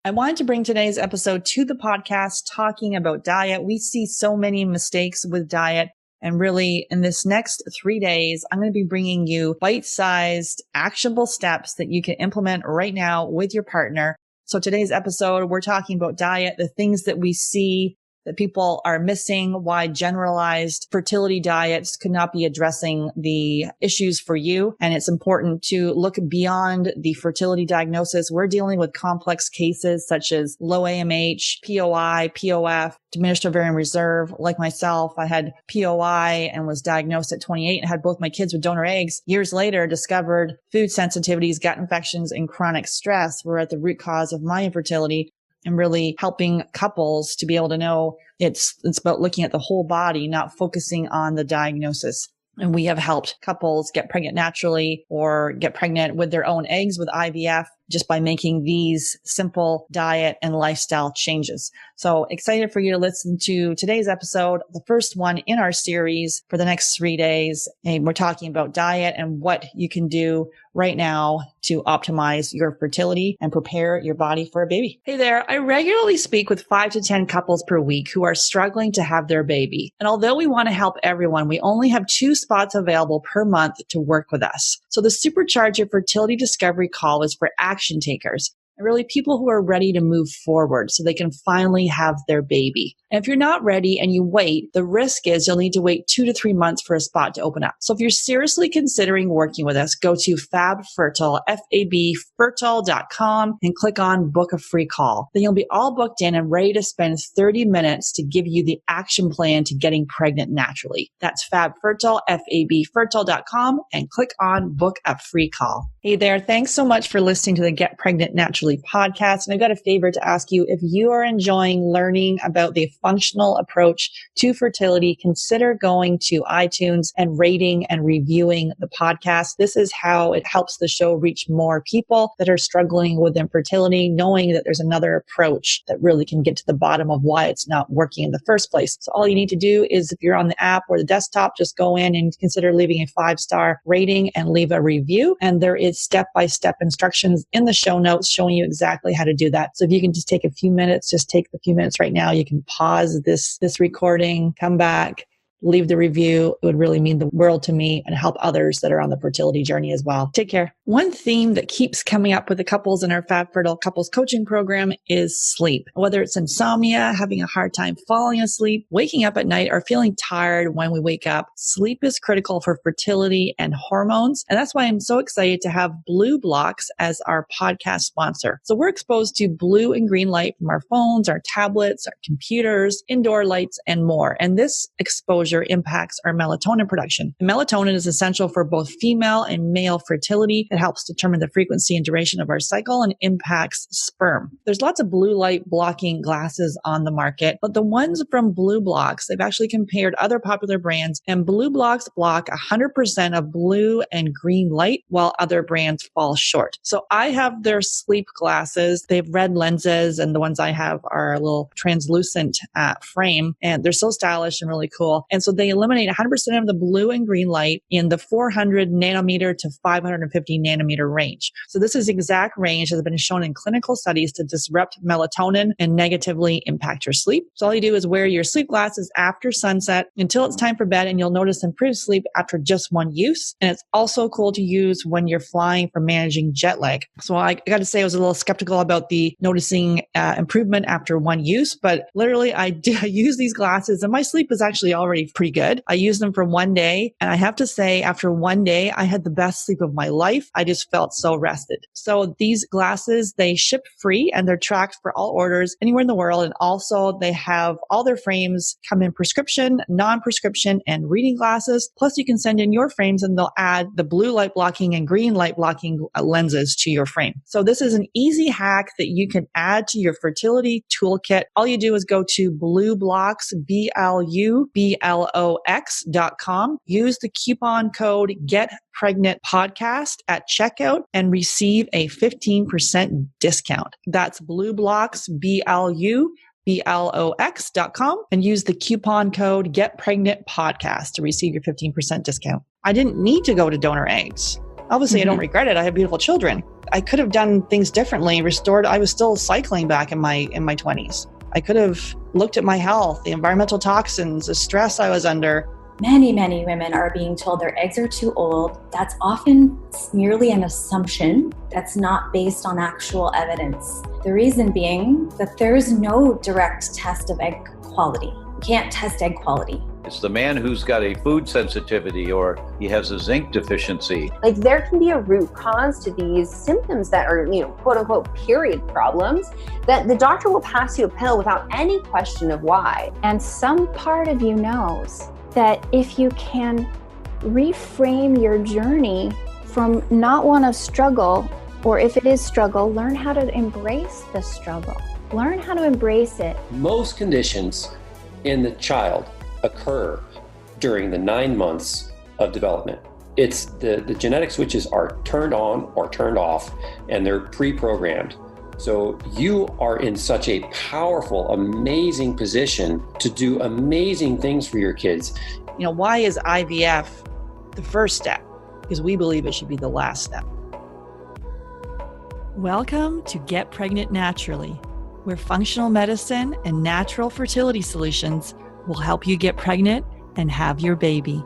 I wanted to bring today's episode to the podcast talking about diet. We see so many mistakes with diet. And really, in this next 3 days, I'm going to be bringing you bite-sized, actionable steps that you can implement right now with your partner. So today's episode, we're talking about diet, the things that we see that people are missing, why generalized fertility diets could not be addressing the issues for you. And it's important to look beyond the fertility diagnosis. We're dealing with complex cases such as low AMH, POI, POF, diminished ovarian reserve. Like myself, I had POI and was diagnosed at 28 and had both my kids with donor eggs. Years later, discovered food sensitivities, gut infections, and chronic stress were at the root cause of my infertility. And really helping couples to be able to know it's about looking at the whole body, not focusing on the diagnosis. And we have helped couples get pregnant naturally or get pregnant with their own eggs with IVF just by making these simple diet and lifestyle changes. So excited for you to listen to today's episode, the first one in our series for the next 3 days. And we're talking about diet and what you can do right now to optimize your fertility and prepare your body for a baby. Hey there. I regularly speak with 5 to 10 couples per week who are struggling to have their baby. And although we want to help everyone, we only have 2 spots available per month to work with us. So the Supercharge Your Fertility Discovery call is for action takers. And really people who are ready to move forward so they can finally have their baby. And if you're not ready and you wait, the risk is you'll need to wait 2 to 3 months for a spot to open up. So if you're seriously considering working with us, go to Fab Fertile, F-A-B, fertile.com and click on book a free call. Then you'll be all booked in and ready to spend 30 minutes to give you the action plan to getting pregnant naturally. That's Fab Fertile, F-A-B, fertile.com and click on book a free call. Hey there. Thanks so much for listening to the Get Pregnant Naturally podcast. And I've got a favor to ask you. If you are enjoying learning about the functional approach to fertility, consider going to iTunes and rating and reviewing the podcast. This is how it helps the show reach more people that are struggling with infertility, knowing that there's another approach that really can get to the bottom of why it's not working in the first place. So all you need to do is, if you're on the app or the desktop, just go in and consider leaving a 5-star rating and leave a review. And there is step-by-step instructions in the show notes showing you exactly how to do that. So if you can just take a few minutes, just take the few minutes right now. You can pause this recording, come back, leave the review. It would really mean the world to me and help others that are on the fertility journey as well. Take care. One theme that keeps coming up with the couples in our Fab Fertile couples coaching program is sleep. Whether it's insomnia, having a hard time falling asleep, waking up at night, or feeling tired when we wake up, sleep is critical for fertility and hormones. And that's why I'm so excited to have Blue Blocks as our podcast sponsor. So we're exposed to blue and green light from our phones, our tablets, our computers, indoor lights, and more. And this exposure impacts our melatonin production. And melatonin is essential for both female and male fertility. It helps determine the frequency and duration of our cycle and impacts sperm. There's lots of blue light blocking glasses on the market, but the ones from Blue Blocks, they've actually compared other popular brands, and Blue Blocks block 100% of blue and green light, while other brands fall short. So I have their sleep glasses. They have red lenses, and the ones I have are a little translucent frame, and they're so stylish and really cool. And so they eliminate 100% of the blue and green light in the 400 nanometer to 550 nanometer range. So this is exact range that has been shown in clinical studies to disrupt melatonin and negatively impact your sleep. So all you do is wear your sleep glasses after sunset until it's time for bed, and you'll notice improved sleep after just one use. And it's also cool to use when you're flying for managing jet lag. So I got to say I was a little skeptical about the noticing improvement after one use, but literally I use these glasses and my sleep is actually already pretty good. I used them for one day, and I have to say after one day, I had the best sleep of my life. I just felt so rested. So these glasses, they ship free and they're tracked for all orders anywhere in the world. And also they have all their frames come in prescription, non-prescription, and reading glasses. Plus you can send in your frames and they'll add the blue light blocking and green light blocking lenses to your frame. So this is an easy hack that you can add to your fertility toolkit. All you do is go to Blue Blocks, BLUBLOX.com. Use the coupon code GetPregnantPodcast at checkout and receive a 15% discount. That's Blue Blocks, BLUBLOX.com, and use the coupon code GetPregnantPodcast to receive your 15% discount. I didn't need to go to donor eggs. Obviously, I don't regret it. I have beautiful children. I could have done things differently, restored. I was still cycling back in my 20s. I could have looked at my health, the environmental toxins, the stress I was under. Many, many women are being told their eggs are too old. That's often merely an assumption that's not based on actual evidence. The reason being that there is no direct test of egg quality. You can't test egg quality. It's the man who's got a food sensitivity or he has a zinc deficiency. Like there can be a root cause to these symptoms that are, quote unquote, period problems, that the doctor will pass you a pill without any question of why. And some part of you knows that if you can reframe your journey from not want to struggle, or if it is struggle, learn how to embrace the struggle. Learn how to embrace it. Most conditions in the child occur during the 9 months of development. It's the genetic switches are turned on or turned off, and they're pre-programmed. So you are in such a powerful, amazing position to do amazing things for your kids. Why is IVF the first step? Because we believe it should be the last step. Welcome to Get Pregnant Naturally, where functional medicine and natural fertility solutions will help you get pregnant and have your baby.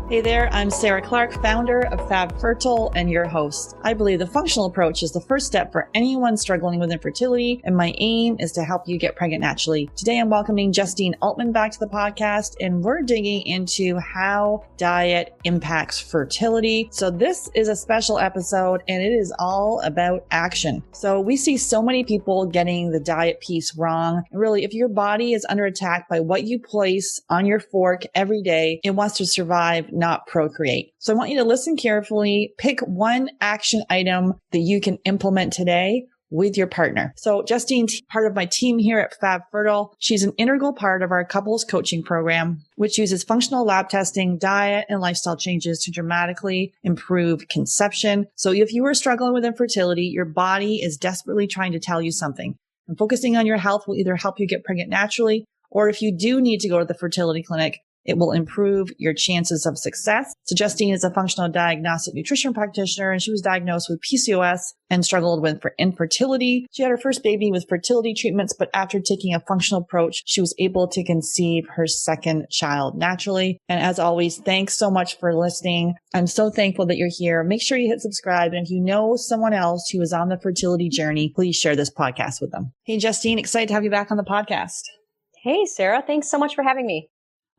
Hey there, I'm Sarah Clark, founder of Fab Fertile and your host. I believe the functional approach is the first step for anyone struggling with infertility, and my aim is to help you get pregnant naturally. Today, I'm welcoming Justine Altman back to the podcast, and we're digging into how diet impacts fertility. So this is a special episode, and it is all about action. So we see so many people getting the diet piece wrong. Really, if your body is under attack by what you place on your fork every day, it wants to survive, not procreate. So I want you to listen carefully, pick one action item that you can implement today with your partner. So Justine's part of my team here at Fab Fertile. She's an integral part of our couples coaching program, which uses functional lab testing, diet, and lifestyle changes to dramatically improve conception. So if you are struggling with infertility, your body is desperately trying to tell you something. And focusing on your health will either help you get pregnant naturally, or if you do need to go to the fertility clinic, it will improve your chances of success. So Justine is a functional diagnostic nutrition practitioner, and she was diagnosed with PCOS and struggled with infertility. She had her first baby with fertility treatments, but after taking a functional approach, she was able to conceive her second child naturally. And as always, thanks so much for listening. I'm so thankful that you're here. Make sure you hit subscribe. And if you know someone else who is on the fertility journey, please share this podcast with them. Hey, Justine, excited to have you back on the podcast. Hey, Sarah, thanks so much for having me.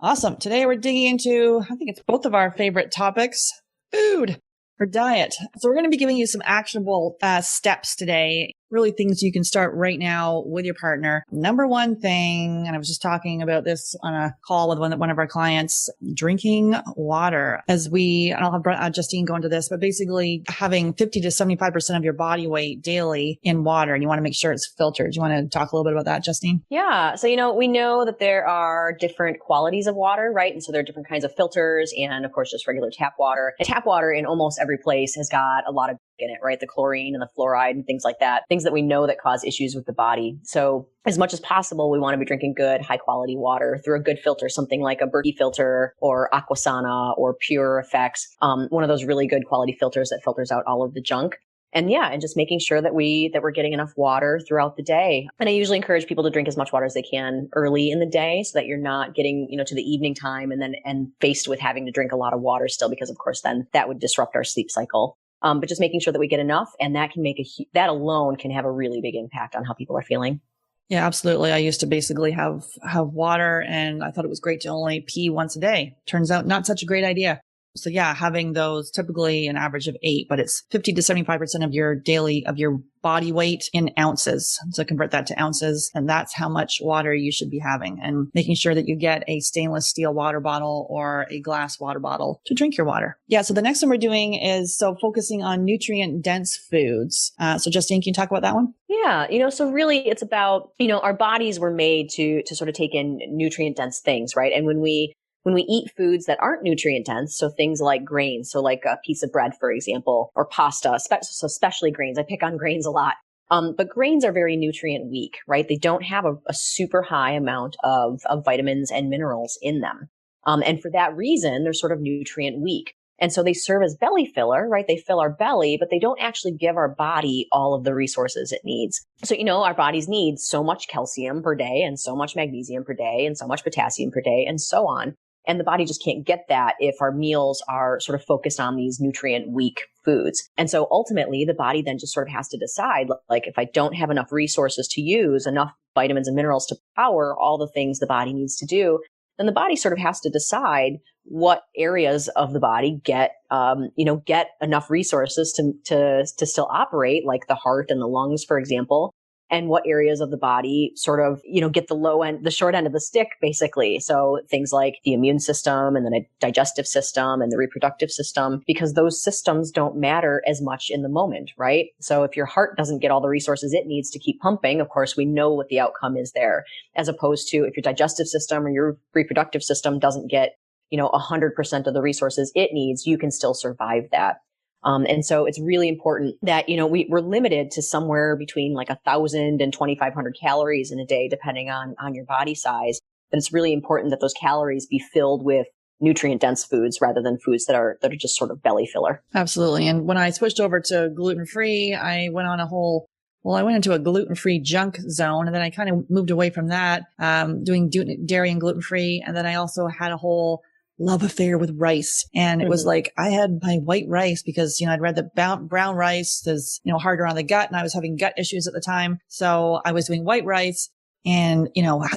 Awesome. Today we're digging into, I think it's both of our favorite topics, food or diet. So we're going to be giving you some actionable steps today, really things you can start right now with your partner. Number one thing, and I was just talking about this on a call with one of our clients, drinking water. And I'll have Justine go into this, but basically having 50 to 75% of your body weight daily in water, and you want to make sure it's filtered. Do you want to talk a little bit about that, Justine? Yeah. So, we know that there are different qualities of water, right? And so there are different kinds of filters and, of course, just regular tap water. And tap water in almost every place has got a lot of in it, right? The chlorine and the fluoride and things like that, things that we know that cause issues with the body. So as much as possible, we want to be drinking good, high quality water through a good filter, something like a Berkey filter or Aquasana or Pure Effects, one of those really good quality filters that filters out all of the junk. And just making sure that we're getting enough water throughout the day. And I usually encourage people to drink as much water as they can early in the day so that you're not getting, to the evening time and faced with having to drink a lot of water still, because of course then that would disrupt our sleep cycle. But just making sure that we get enough, and that can that alone can have a really big impact on how people are feeling. Yeah, absolutely. I used to basically have water, and I thought it was great to only pee once a day. Turns out not such a great idea. So having those, typically an average of 8, but it's 50 to 75% of your body weight in ounces. So convert that to ounces, and that's how much water you should be having, and making sure that you get a stainless steel water bottle or a glass water bottle to drink your water. Yeah. So the next one we're doing is focusing on nutrient dense foods. So Justine, can you talk about that one? Yeah. So really it's about, our bodies were made to sort of take in nutrient dense things, right? And when we eat foods that aren't nutrient dense, so things like grains, so like a piece of bread, for example, or pasta, so especially grains. I pick on grains a lot. But grains are very nutrient weak, right? They don't have a super high amount of vitamins and minerals in them. And for that reason, they're sort of nutrient weak. And so they serve as belly filler, right? They fill our belly, but they don't actually give our body all of the resources it needs. So, our bodies need so much calcium per day and so much magnesium per day and so much potassium per day and so on. And the body just can't get that if our meals are sort of focused on these nutrient weak foods. And so ultimately the body then just sort of has to decide, like, if I don't have enough resources to use, enough vitamins and minerals to power all the things the body needs to do, then the body sort of has to decide what areas of the body get enough resources to still operate, like the heart and the lungs, for example, and what areas of the body sort of, get the short end of the stick, basically. So things like the immune system and the digestive system and the reproductive system, because those systems don't matter as much in the moment, right? So if your heart doesn't get all the resources it needs to keep pumping, of course, we know what the outcome is there, as opposed to if your digestive system or your reproductive system doesn't get 100% of the resources it needs, you can still survive that. And so it's really important that, we're limited to somewhere between like 1,000 and 2,500 calories in a day, depending on your body size. But it's really important that those calories be filled with nutrient dense foods rather than foods that are just sort of belly filler. Absolutely. And when I switched over to gluten-free, I went into a gluten-free junk zone, and then I kind of moved away from that, doing dairy and gluten-free. And then I also had a whole love affair with rice. And it was like, I had my white rice because, I'd read that brown rice is, harder on the gut, and I was having gut issues at the time. So I was doing white rice and,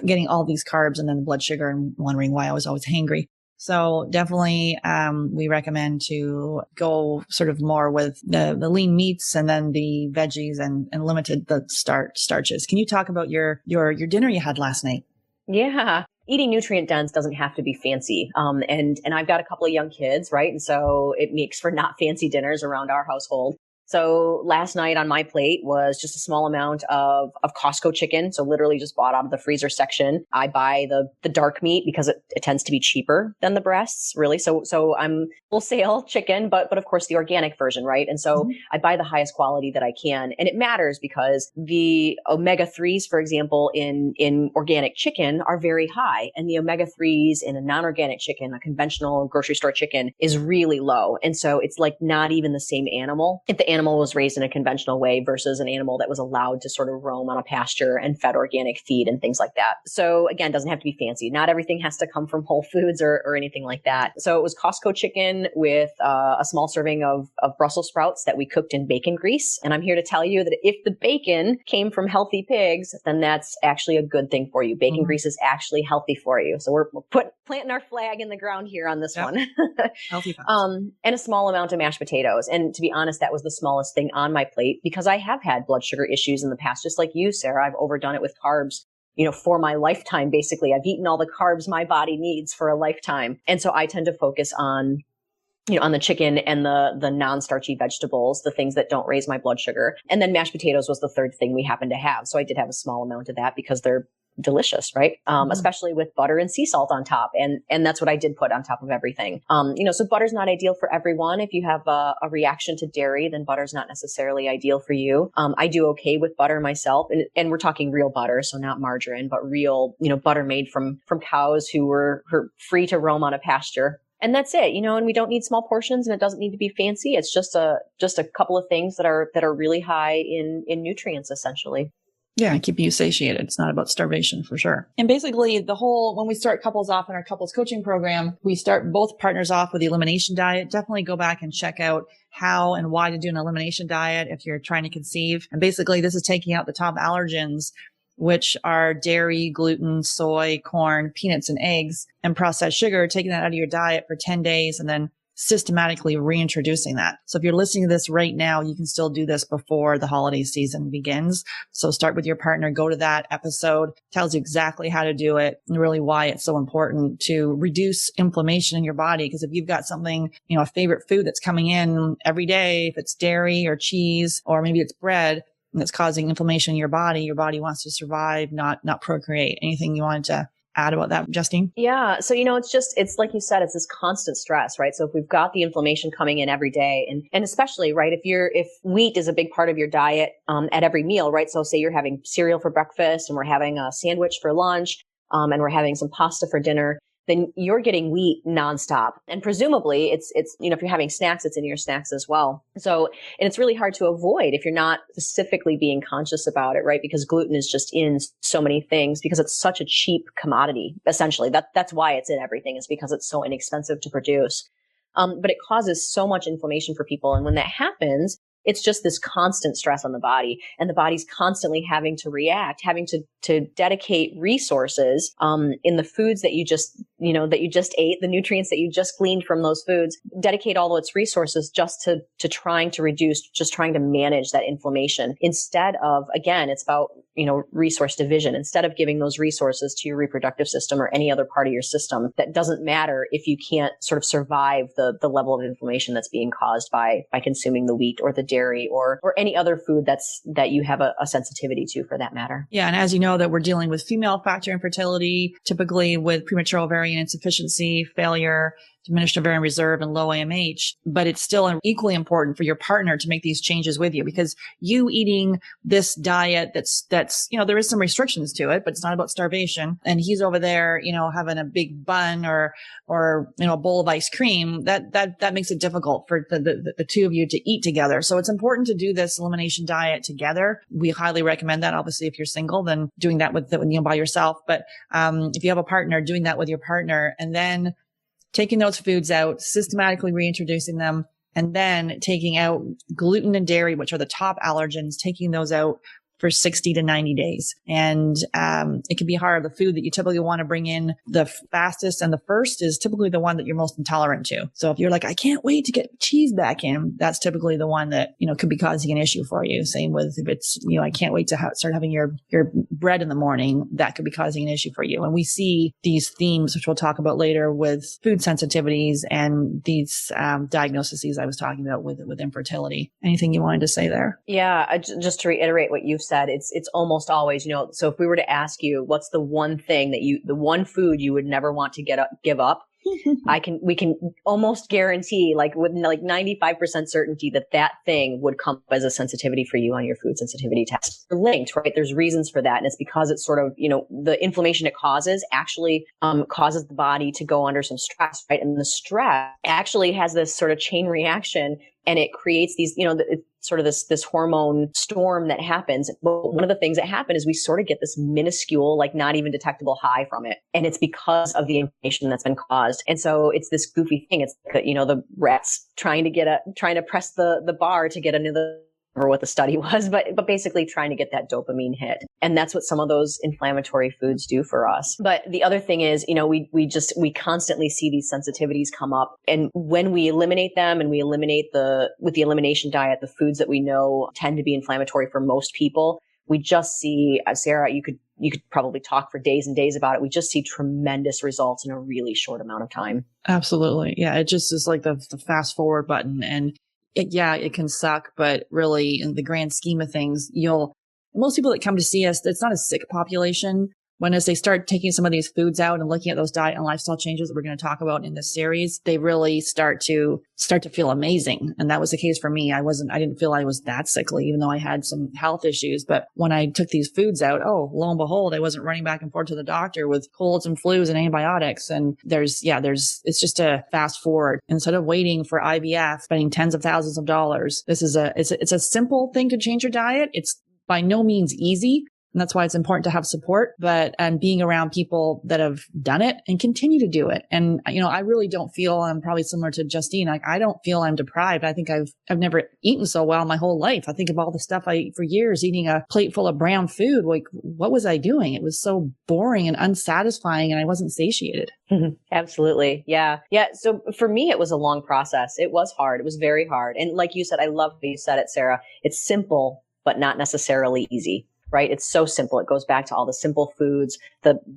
getting all these carbs and then the blood sugar and wondering why I was always hangry. So definitely, we recommend to go sort of more with the lean meats and then the veggies and limited the starches. Can you talk about your dinner you had last night? Yeah. Eating nutrient dense doesn't have to be fancy. And I've got a couple of young kids, right? And so it makes for not fancy dinners around our household. So last night on my plate was just a small amount of Costco chicken. So literally just bought out of the freezer section. I buy the dark meat because it tends to be cheaper than the breasts, really. So I'm wholesale chicken, but of course the organic version, right? And so I buy the highest quality that I can. And it matters because the omega-3s, for example, in organic chicken are very high. And the omega-3s in a non-organic chicken, a conventional grocery store chicken, is really low. And so it's like not even the same animal. If the animal was raised in a conventional way versus an animal that was allowed to sort of roam on a pasture and fed organic feed and things like that. So again, doesn't have to be fancy. Not everything has to come from Whole Foods or anything like that. So it was Costco chicken with a small serving of Brussels sprouts that we cooked in bacon grease. And I'm here to tell you that if the bacon came from healthy pigs, then that's actually a good thing for you. Bacon grease is actually healthy for you. So we're planting our flag in the ground here on this one. Healthy fats. And a small amount of mashed potatoes. And to be honest, that was the smallest thing on my plate because I have had blood sugar issues in the past, just like you, Sarah. I've overdone it with carbs, for my lifetime, basically. I've eaten all the carbs my body needs for a lifetime. And so I tend to focus on the chicken and the non-starchy vegetables, the things that don't raise my blood sugar. And then mashed potatoes was the third thing we happened to have. So I did have a small amount of that because they're delicious, right? Especially with butter and sea salt on top. And that's what I did put on top of everything. So butter's not ideal for everyone. If you have a reaction to dairy, then butter's not necessarily ideal for you. I do okay with butter myself. And we're talking real butter, so not margarine, but real, butter made from cows who were free to roam on a pasture. And that's it, and we don't need small portions and it doesn't need to be fancy. It's just a couple of things that are really high in nutrients, essentially. Yeah, and keeping you satiated. It's not about starvation for sure. And basically when we start couples off in our couples coaching program, we start both partners off with the elimination diet. Definitely go back and check out how and why to do an elimination diet if you're trying to conceive. And basically this is taking out the top allergens, which are dairy, gluten, soy, corn, peanuts, and eggs, and processed sugar, taking that out of your diet for 10 days and then systematically reintroducing that. So if you're listening to this right now, you can still do this before the holiday season begins. So start with your partner, go to that episode, tells you exactly how to do it and really why it's so important to reduce inflammation in your body. Because if you've got something, a favorite food that's coming in every day, if it's dairy or cheese, or maybe it's bread, and it's causing inflammation in your body wants to survive, not procreate. Anything you wanted to add about that, Justine? Yeah. So, it's like you said, it's this constant stress, right? So if we've got the inflammation coming in every day and especially, right, if wheat is a big part of your diet, at every meal, right? So say you're having cereal for breakfast and we're having a sandwich for lunch, and we're having some pasta for dinner, then you're getting wheat nonstop. And presumably it's, if you're having snacks, it's in your snacks as well. So, and it's really hard to avoid if you're not specifically being conscious about it, right? Because gluten is just in so many things because it's such a cheap commodity, essentially. That's why it's in everything, is because it's so inexpensive to produce. But it causes so much inflammation for people. And when that happens, it's just this constant stress on the body, and the body's constantly having to react, having to dedicate resources, in the foods that you just ate, the nutrients that you just gleaned from those foods, dedicate all of its resources just to trying to reduce, just trying to manage that inflammation. Instead of, again, it's about, resource division. Instead of giving those resources to your reproductive system or any other part of your system, that doesn't matter if you can't sort of survive the level of inflammation that's being caused by consuming the wheat or the dairy or any other food that you have a sensitivity to, for that matter. Yeah. And as you know, that we're dealing with female factor infertility, typically with premature ovarian insufficiency, failure, diminished ovarian reserve, and low AMH. But it's still equally important for your partner to make these changes with you, because you eating this diet that's, there is some restrictions to it, but it's not about starvation. And he's over there, having a big bun or, a bowl of ice cream, that makes it difficult for the two of you to eat together. So it's important to do this elimination diet together. We highly recommend that. Obviously, if you're single, then doing that with by yourself. But, if you have a partner, doing that with your partner, and then taking those foods out, systematically reintroducing them, and then taking out gluten and dairy, which are the top allergens, taking those out for 60 to 90 days. And it can be hard. The food that you typically want to bring in the fastest and the first is typically the one that you're most intolerant to. So if you're like, I can't wait to get cheese back in, that's typically the one that, could be causing an issue for you. Same with if it's, I can't wait to start having your bread in the morning, that could be causing an issue for you. And we see these themes, which we'll talk about later, with food sensitivities and these diagnoses I was talking about with infertility. Anything you wanted to say there? Yeah, just to reiterate what you've said, it's almost always, so if we were to ask you, what's the one thing the one food you would never want to give up, we can almost guarantee, with 95% certainty, that thing would come up as a sensitivity for you on your food sensitivity test. They're linked, right? There's reasons for that. And it's because it's sort of, the inflammation it causes actually causes the body to go under some stress, right? And the stress actually has this sort of chain reaction, and it creates these, it's sort of this hormone storm that happens. But one of the things that happen is we sort of get this minuscule, not even detectable high from it. And it's because of the inflammation that's been caused. And so it's this goofy thing. It's, the rats trying to press the bar to get another, or what the study was, but basically trying to get that dopamine hit. And that's what some of those inflammatory foods do for us. But the other thing is, we constantly see these sensitivities come up. And when we eliminate them, and we eliminate with the elimination diet, the foods that we know tend to be inflammatory for most people, we just see, Sarah, you could probably talk for days and days about it. We just see tremendous results in a really short amount of time. Absolutely. Yeah. It just is like the fast forward button. And it can suck, but really in the grand scheme of things, most people that come to see us, it's not a sick population. When as they start taking some of these foods out and looking at those diet and lifestyle changes that we're going to talk about in this series, they really start to feel amazing. And that was the case for me. I didn't feel I was that sickly, even though I had some health issues. But when I took these foods out, lo and behold, I wasn't running back and forth to the doctor with colds and flus and antibiotics. And it's just a fast forward. Instead of waiting for IVF, spending tens of thousands of dollars, it's a simple thing to change your diet. It's by no means easy. And that's why it's important to have support, but being around people that have done it and continue to do it. And, I really don't feel, I'm probably similar to Justine. I don't feel I'm deprived. I think I've never eaten so well my whole life. I think of all the stuff I ate for years, eating a plate full of brown food. What was I doing? It was so boring and unsatisfying, and I wasn't satiated. Absolutely. Yeah. Yeah. So for me, it was a long process. It was hard. It was very hard. And like you said, I love how you said it, Sarah. It's simple, but not necessarily easy. Right? It's so simple. It goes back to all the simple foods.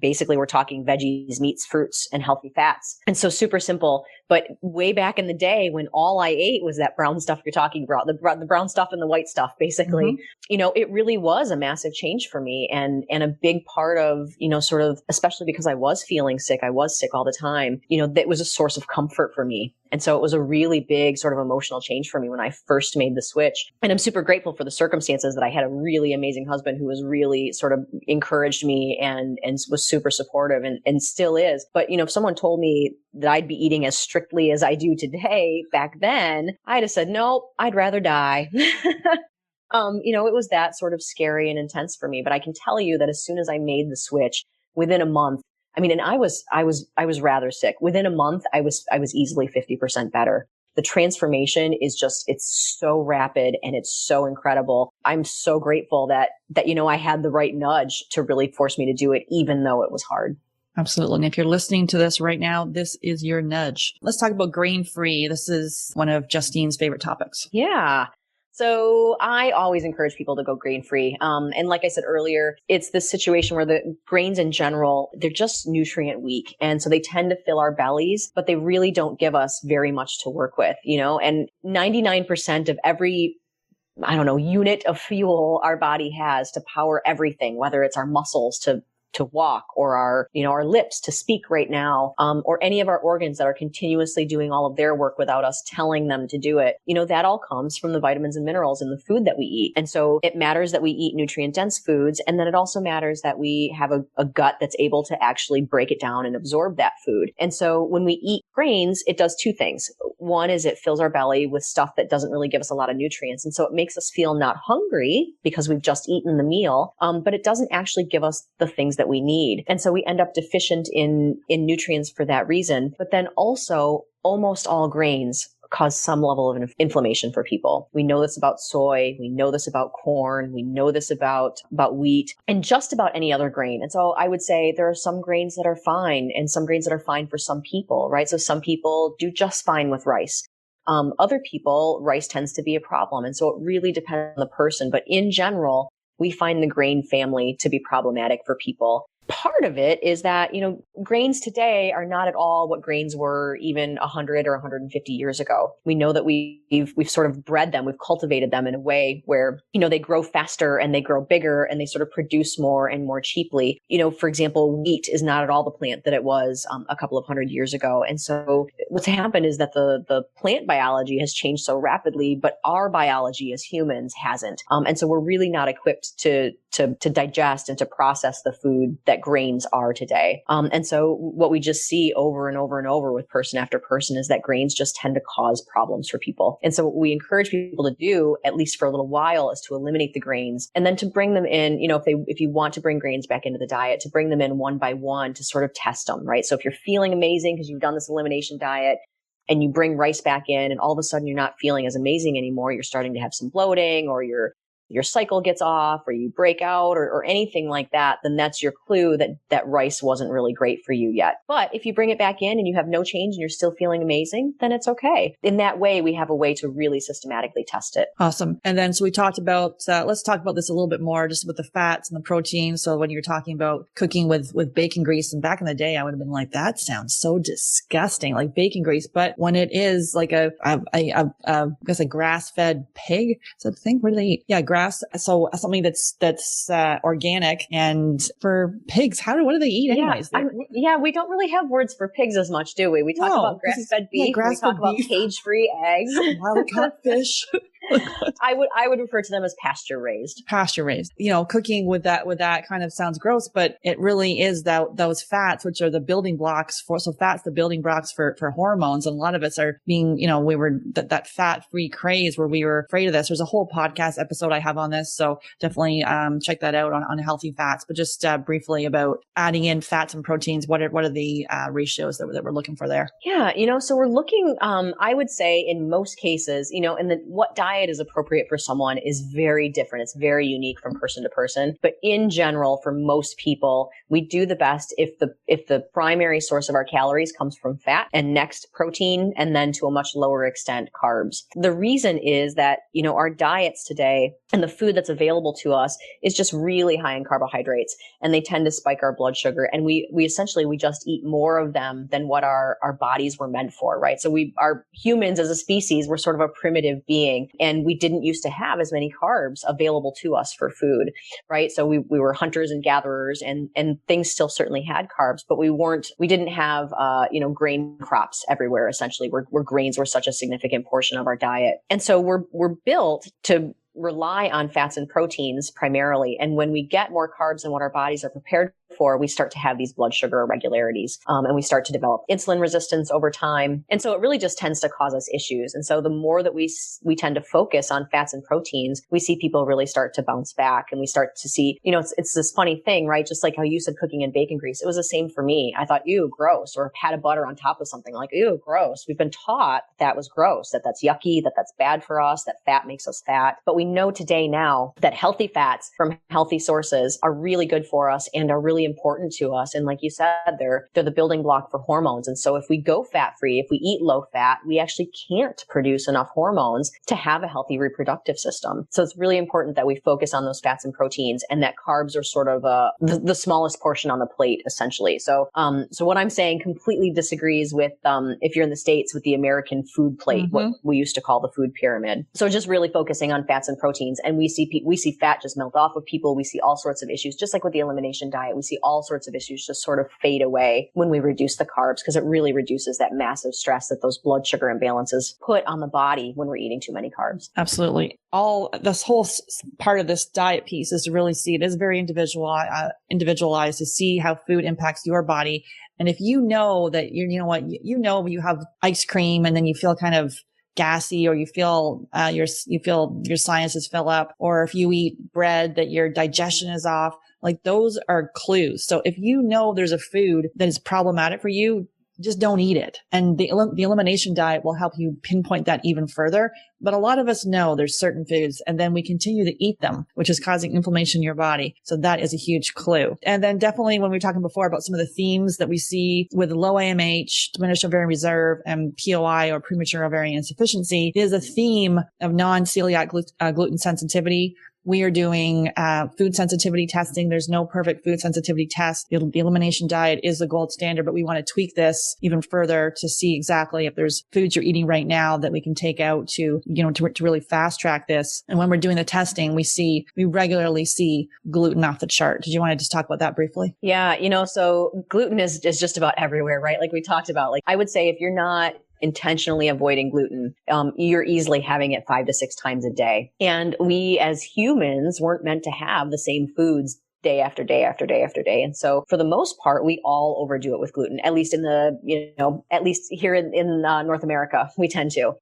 Basically we're talking veggies, meats, fruits, and healthy fats. And so super simple, But way back in the day when all I ate was that brown stuff you're talking about, the brown stuff and the white stuff, basically, it really was a massive change for me, and a big part of, sort of, especially because I was feeling sick, I was sick all the time, that was a source of comfort for me. And so it was a really big sort of emotional change for me when I first made the switch. And I'm super grateful for the circumstances that I had a really amazing husband who was really sort of encouraged me and was super supportive and still is. But, if someone told me that I'd be eating as strictly as I do today back then, I'd have said, nope, I'd rather die. It was that sort of scary and intense for me. But I can tell you that as soon as I made the switch, within a month, and I was rather sick. Within a month, I was easily 50% better. The transformation is it's so rapid and it's so incredible. I'm so grateful that I had the right nudge to really force me to do it, even though it was hard. Absolutely. And if you're listening to this right now, this is your nudge. Let's talk about grain-free. This is one of Justine's favorite topics. Yeah. So I always encourage people to go grain-free. And like I said earlier, it's this situation where the grains in general, they're just nutrient weak. And so they tend to fill our bellies, but they really don't give us very much to work with, and 99% of every unit of fuel our body has to power everything, whether it's our muscles to walk or our lips to speak right now, or any of our organs that are continuously doing all of their work without us telling them to do it. That all comes from the vitamins and minerals in the food that we eat. And so it matters that we eat nutrient dense foods. And then it also matters that we have a gut that's able to actually break it down and absorb that food. And so when we eat grains, it does two things. One is it fills our belly with stuff that doesn't really give us a lot of nutrients. And so it makes us feel not hungry because we've just eaten the meal, but it doesn't actually give us the things that we need. And so we end up deficient in nutrients for that reason. But then also almost all grains cause some level of inflammation for people. We know this about soy. We know this about corn. We know this about wheat and just about any other grain. And so I would say there are some grains that are fine and some grains that are fine for some people, right? So some people do just fine with rice. Other people, rice tends to be a problem. And so it really depends on the person. But in general, we find the grain family to be problematic for people. Part of it is that, grains today are not at all what grains were even 100 or 150 years ago. We know that we've sort of bred them, we've cultivated them in a way where, they grow faster and they grow bigger and they sort of produce more and more cheaply. For example, wheat is not at all the plant that it was a couple of 100 years ago. And so what's happened is that the plant biology has changed so rapidly, but our biology as humans hasn't. And so we're really not equipped to digest and to process the food that grains are today. And so what we just see over and over and over with person after person is that grains just tend to cause problems for people. And so what we encourage people to do, at least for a little while, is to eliminate the grains and then to bring them in, if you want to bring grains back into the diet, to bring them in one by one to sort of test them, right? So if you're feeling amazing because you've done this elimination diet and you bring rice back in and all of a sudden you're not feeling as amazing anymore, you're starting to have some bloating or your cycle gets off or you break out or anything like that, then that's your clue that rice wasn't really great for you yet. But if you bring it back in and you have no change and you're still feeling amazing, then it's okay. In that way, we have a way to really systematically test it. Awesome. And then, so we talked about, let's talk about this a little bit more, just with the fats and the protein. So when you're talking about cooking with bacon grease, and back in the day, I would have been like, that sounds so disgusting, like bacon grease. But when it is like I guess a grass-fed pig, is that the thing? What do they eat? Yeah, grass. So something that's organic. And for pigs, what do they eat anyways? We don't really have words for pigs as much, do we? We talk about grass-fed beef. We talk about cage-free eggs. Wild caught fish. I would refer to them as pasture raised. Pasture raised. Cooking with that kind of sounds gross, but it really is those fats, which are the building blocks fats, the building blocks for hormones. And a lot of us are being, we were that fat-free craze where we were afraid of this. There's a whole podcast episode I have on this. So definitely, check that out on healthy fats, but just, briefly about adding in fats and proteins. What are the, ratios that we're looking for there? Yeah. So we're looking, I would say in most cases, what diet diet is appropriate for someone is very different. It's very unique from person to person. But in general, for most people, we do the best if the primary source of our calories comes from fat, and next protein, and then to a much lower extent carbs. The reason is that, our diets today and the food that's available to us is just really high in carbohydrates, and they tend to spike our blood sugar. And we essentially just eat more of them than what our bodies were meant for, right? So our humans as a species were sort of a primitive being, and we didn't used to have as many carbs available to us for food, right? So we were hunters and gatherers, and things still certainly had carbs, but we didn't have, grain crops everywhere, essentially, where grains were such a significant portion of our diet. And so we're built to rely on fats and proteins primarily. And when we get more carbs than what our bodies are prepared for, we start to have these blood sugar irregularities, and we start to develop insulin resistance over time. And so it really just tends to cause us issues. And so the more that we tend to focus on fats and proteins, we see people really start to bounce back, and we start to see, it's this funny thing, right? Just like how you said cooking in bacon grease, it was the same for me. I thought, ew, gross, or a pat of butter on top of something, like, ew, gross. We've been taught that was gross, that's yucky, that's bad for us, that fat makes us fat. But we know today now that healthy fats from healthy sources are really good for us and are really important to us. And like you said, they're the building block for hormones. And so if we go fat free, if we eat low fat, we actually can't produce enough hormones to have a healthy reproductive system. So it's really important that we focus on those fats and proteins, and that carbs are sort of the smallest portion on the plate, essentially. So what I'm saying completely disagrees with, if you're in the States, with the American food plate, what we used to call the food pyramid. So just really focusing on fats and proteins, and we see fat just melt off of people. We see all sorts of issues, just like with the elimination diet. We see all sorts of issues just sort of fade away when we reduce the carbs, because it really reduces that massive stress that those blood sugar imbalances put on the body when we're eating too many carbs. Absolutely. This whole part of this diet piece is to really see it is very individualized to see how food impacts your body. And if you know that you have ice cream and then you feel kind of gassy, or you feel your sinuses fill up, or if you eat bread that your digestion is off, like those are clues. So if you know there's a food that is problematic for you, just don't eat it. And the elimination diet will help you pinpoint that even further. But a lot of us know there's certain foods, and then we continue to eat them, which is causing inflammation in your body. So that is a huge clue. And then definitely when we were talking before about some of the themes that we see with low AMH, diminished ovarian reserve, and POI, or premature ovarian insufficiency, is a theme of non-celiac gluten sensitivity. We are doing food sensitivity testing. There's no perfect food sensitivity test. The elimination diet is the gold standard, but we want to tweak this even further to see exactly if there's foods you're eating right now that we can take out to really fast track this. And when we're doing the testing, we regularly see gluten off the chart. Did you want to just talk about that briefly? Yeah, so gluten is just about everywhere, right? Like we talked about. Like I would say if you're not intentionally avoiding gluten, you're easily having it 5 to 6 times a day. And we as humans weren't meant to have the same foods day after day after day after day. And so for the most part, we all overdo it with gluten, at least at least here in North America, we tend to.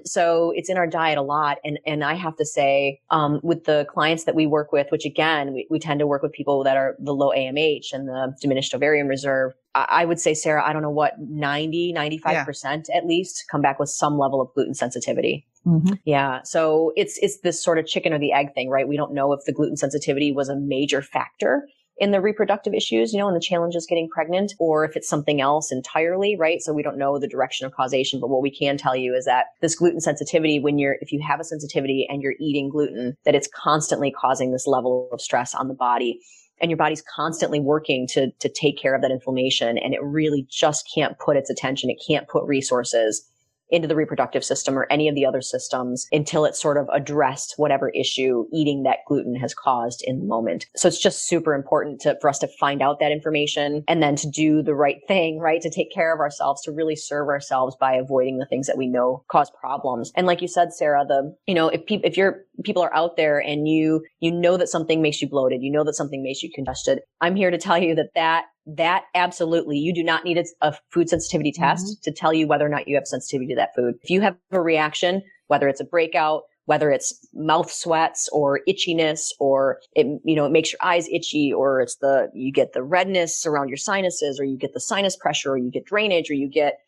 So it's in our diet a lot. And I have to say, with the clients that we work with, which again, we tend to work with people that are the low AMH and the diminished ovarian reserve. I would say, Sarah, I don't know what, 95% at least come back with some level of gluten sensitivity. Mm-hmm. Yeah. So it's this sort of chicken or the egg thing, right? We don't know if the gluten sensitivity was a major factor in the reproductive issues, and the challenges getting pregnant, or if it's something else entirely, right? So we don't know the direction of causation, but what we can tell you is that this gluten sensitivity, if you have a sensitivity and you're eating gluten, that it's constantly causing this level of stress on the body. And your body's constantly working to take care of that inflammation. And it really just can't put its attention. It can't put resources into the reproductive system or any of the other systems until it's sort of addressed whatever issue eating that gluten has caused in the moment. So it's just super important for us to find out that information and then to do the right thing, right? To take care of ourselves, to really serve ourselves by avoiding the things that we know cause problems. And like you said, Sarah, if people are out there and you know that something makes you bloated, you know that something makes you congested, I'm here to tell you that absolutely, you do not need a food sensitivity test to tell you whether or not you have sensitivity to that food. If you have a reaction, whether it's a breakout, whether it's mouth sweats or itchiness, or it makes your eyes itchy, or you get the redness around your sinuses, or you get the sinus pressure, or you get drainage, or you get,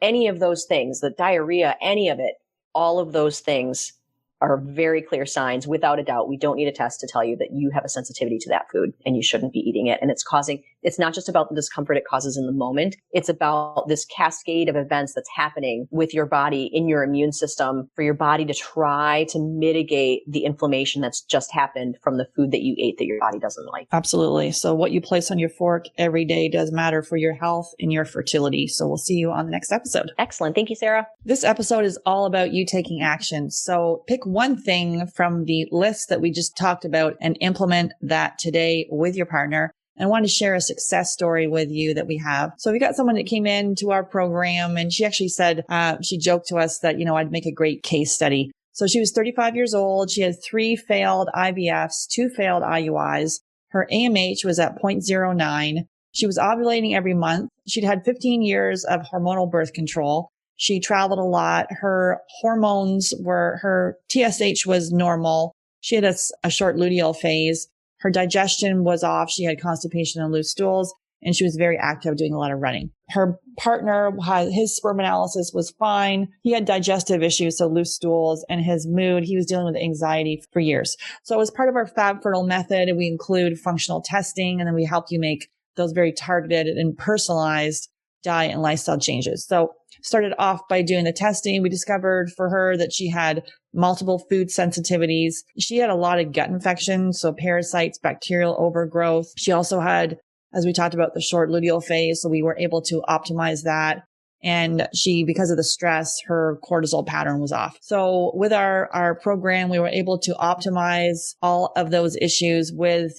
any of those things, the diarrhea, any of it, all of those things are very clear signs. Without a doubt, we don't need a test to tell you that you have a sensitivity to that food and you shouldn't be eating it. And it's not just about the discomfort it causes in the moment. It's about this cascade of events that's happening with your body, in your immune system, for your body to try to mitigate the inflammation that's just happened from the food that you ate that your body doesn't like. Absolutely. So what you place on your fork every day does matter for your health and your fertility. So we'll see you on the next episode. Excellent. Thank you, Sarah. This episode is all about you taking action. So pick one thing from the list that we just talked about and implement that today with your partner. And I wanted to share a success story with you that we have. So we got someone that came into our program and she actually said, she joked to us that, I'd make a great case study. So she was 35 years old. She had 3 failed IVFs, 2 failed IUIs. Her AMH was at 0.09. She was ovulating every month. She'd had 15 years of hormonal birth control. She traveled a lot. Her hormones her TSH was normal. She had a short luteal phase. Her digestion was off. She had constipation and loose stools, and she was very active, doing a lot of running. Her partner, his sperm analysis was fine. He had digestive issues, so loose stools, and his mood, he was dealing with anxiety for years. So as part of our Fab Fertile method, we include functional testing, and then we help you make those very targeted and personalized diet and lifestyle changes. So started off by doing the testing. We discovered for her that she had multiple food sensitivities. She had a lot of gut infections, so parasites, bacterial overgrowth. She also had, as we talked about, the short luteal phase. So we were able to optimize that. And because of the stress, her cortisol pattern was off. So with our program, we were able to optimize all of those issues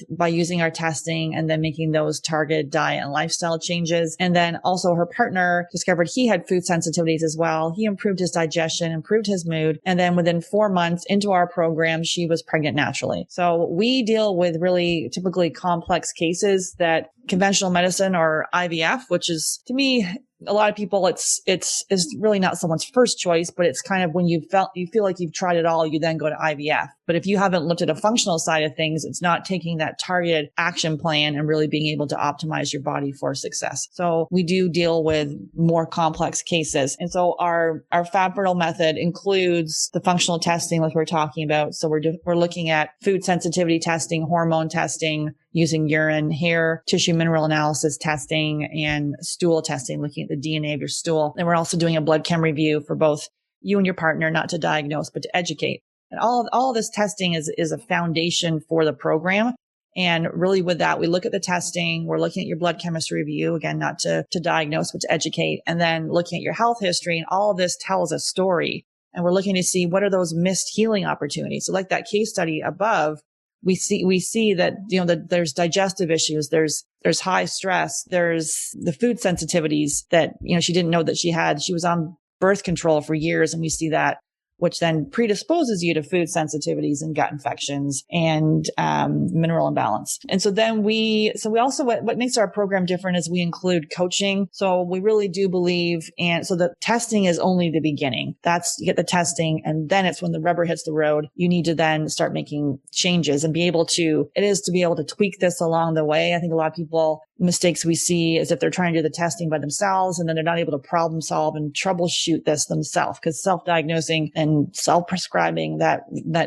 by using our testing and then making those targeted diet and lifestyle changes. And then also her partner discovered he had food sensitivities as well. He improved his digestion, improved his mood. And then within 4 months into our program, she was pregnant naturally. So we deal with really typically complex cases that conventional medicine or IVF, which is, to me, a lot of people, it's really not someone's first choice, but it's kind of when you feel like you've tried it all, you then go to IVF. But if you haven't looked at a functional side of things, it's not taking that targeted action plan and really being able to optimize your body for success. So we do deal with more complex cases. And so our Fab Fertile method includes the functional testing, like we're talking about. So we're looking at food sensitivity testing, hormone testing, using urine, hair, tissue mineral analysis testing, and stool testing, looking at the DNA of your stool. And we're also doing a blood chem review for both you and your partner, not to diagnose, but to educate. And all of this testing is a foundation for the program. And really with that, we look at the testing. We're looking at your blood chemistry review, again, not to diagnose, but to educate. And then looking at your health history. And all of this tells a story. And we're looking to see what are those missed healing opportunities. So like that case study above, we see that, that there's digestive issues, there's high stress, there's the food sensitivities that, she didn't know that she had. She was on birth control for years, and we see that, which then predisposes you to food sensitivities and gut infections and mineral imbalance. And so then we also, what makes our program different is we include coaching. So we really do believe, and so the testing is only the beginning. You get the testing, and then it's when the rubber hits the road. You need to then start making changes and be able to tweak this along the way. I think a lot of people, mistakes we see is if they're trying to do the testing by themselves and then they're not able to problem solve and troubleshoot this themselves, because self-diagnosing and self-prescribing, that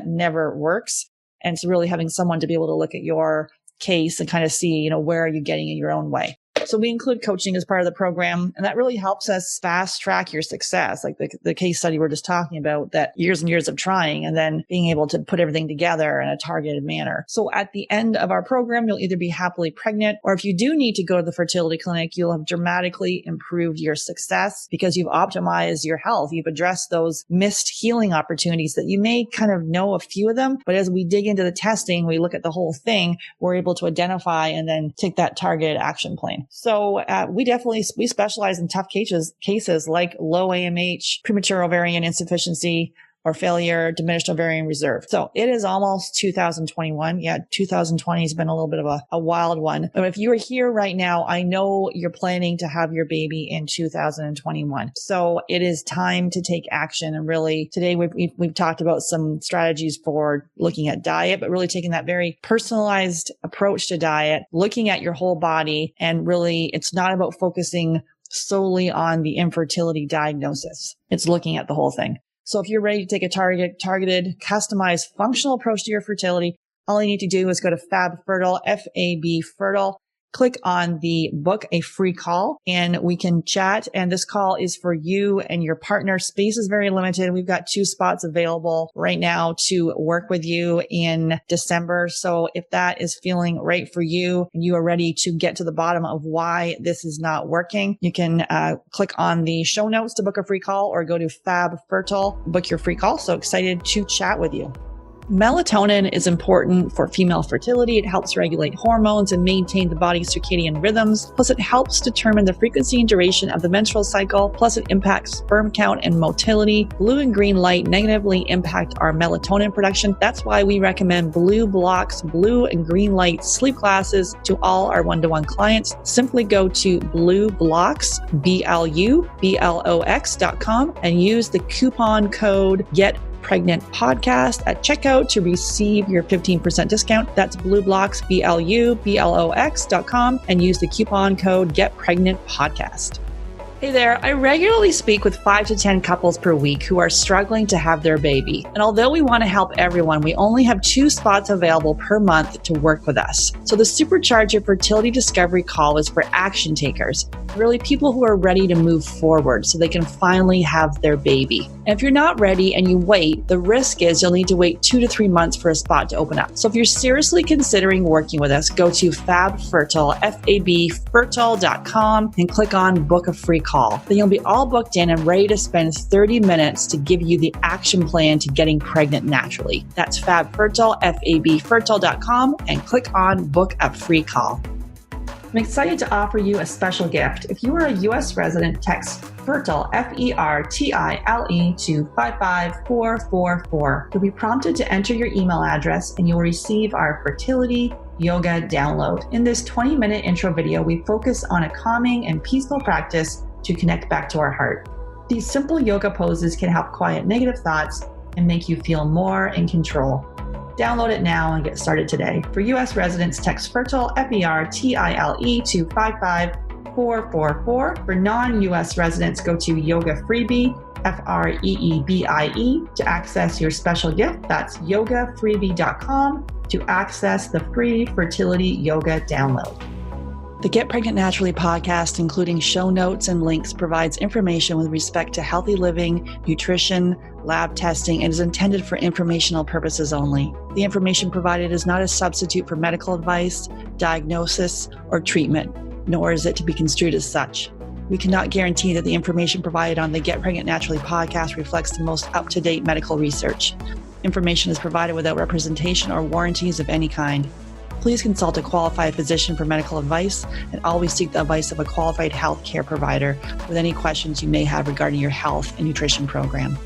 never works. And so really having someone to be able to look at your case and kind of see, where are you getting in your own way. So we include coaching as part of the program, and that really helps us fast track your success. Like the case study we're just talking about, that years and years of trying and then being able to put everything together in a targeted manner. So at the end of our program, you'll either be happily pregnant, or if you do need to go to the fertility clinic, you'll have dramatically improved your success because you've optimized your health. You've addressed those missed healing opportunities that you may kind of know a few of them, but as we dig into the testing, we look at the whole thing, we're able to identify and then take that targeted action plan. So we specialize in tough cases like low AMH, premature ovarian insufficiency or failure, diminished ovarian reserve. So it is almost 2021. Yeah, 2020 has been a little bit of a wild one. But if you are here right now, I know you're planning to have your baby in 2021. So it is time to take action. And really today we've talked about some strategies for looking at diet, but really taking that very personalized approach to diet, looking at your whole body. And really it's not about focusing solely on the infertility diagnosis. It's looking at the whole thing. So if you're ready to take a targeted, customized, functional approach to your fertility, all you need to do is go to Fab Fertile, F-A-B Fertile, click on the book a free call, and we can chat. And this call is for you and your partner. Space is very limited. We've got 2 spots available right now to work with you in December. So if that is feeling right for you and you are ready to get to the bottom of why this is not working, you can click on the show notes to book a free call or go to Fab Fertile, book your free call. So excited to chat with you. Melatonin is important for female fertility. It helps regulate hormones and maintain the body's circadian rhythms. Plus, it helps determine the frequency and duration of the menstrual cycle. Plus, it impacts sperm count and motility. Blue and green light negatively impact our melatonin production. That's why we recommend Blue Blocks, blue and green light sleep glasses to all our one-to-one clients. Simply go to Blue Blocks, BLUBLOX.com, and use the coupon code GetPregnantPodcast at checkout to receive your 15% discount. That's Blue Blocks, BLUBLOX.com, and use the coupon code GetPregnantPodcast. Hey there, I regularly speak with 5 to 10 couples per week who are struggling to have their baby. And although we want to help everyone, we only have 2 spots available per month to work with us. So the Supercharge Your Fertility Discovery call is for action takers, really people who are ready to move forward so they can finally have their baby. And if you're not ready and you wait, the risk is you'll need to wait 2 to 3 months for a spot to open up. So if you're seriously considering working with us, go to Fab Fertile, FABfertile.com, and click on Book a Free Call. Then you'll be all booked in and ready to spend 30 minutes to give you the action plan to getting pregnant naturally. That's Fab Fertile, FABfertile.com, and click on Book a Free Call. I'm excited to offer you a special gift. If you are a U.S. resident, text Fertile, Fertile, to 55444. You'll be prompted to enter your email address and you'll receive our Fertility Yoga download. In this 20-minute intro video, we focus on a calming and peaceful practice to connect back to our heart. These simple yoga poses can help quiet negative thoughts and make you feel more in control. Download it now and get started today. For U.S. residents, text Fertile, Fertile, to 55444. For non-U.S. residents, go to Yoga Freebie, Freebie, to access your special gift. That's yogafreebie.com to access the free Fertility Yoga download. The Get Pregnant Naturally podcast, including show notes and links, provides information with respect to healthy living, nutrition, lab testing, and is intended for informational purposes only. The information provided is not a substitute for medical advice, diagnosis, or treatment, nor is it to be construed as such. We cannot guarantee that the information provided on the Get Pregnant Naturally podcast reflects the most up-to-date medical research. Information is provided without representation or warranties of any kind. Please consult a qualified physician for medical advice and always seek the advice of a qualified healthcare provider with any questions you may have regarding your health and nutrition program.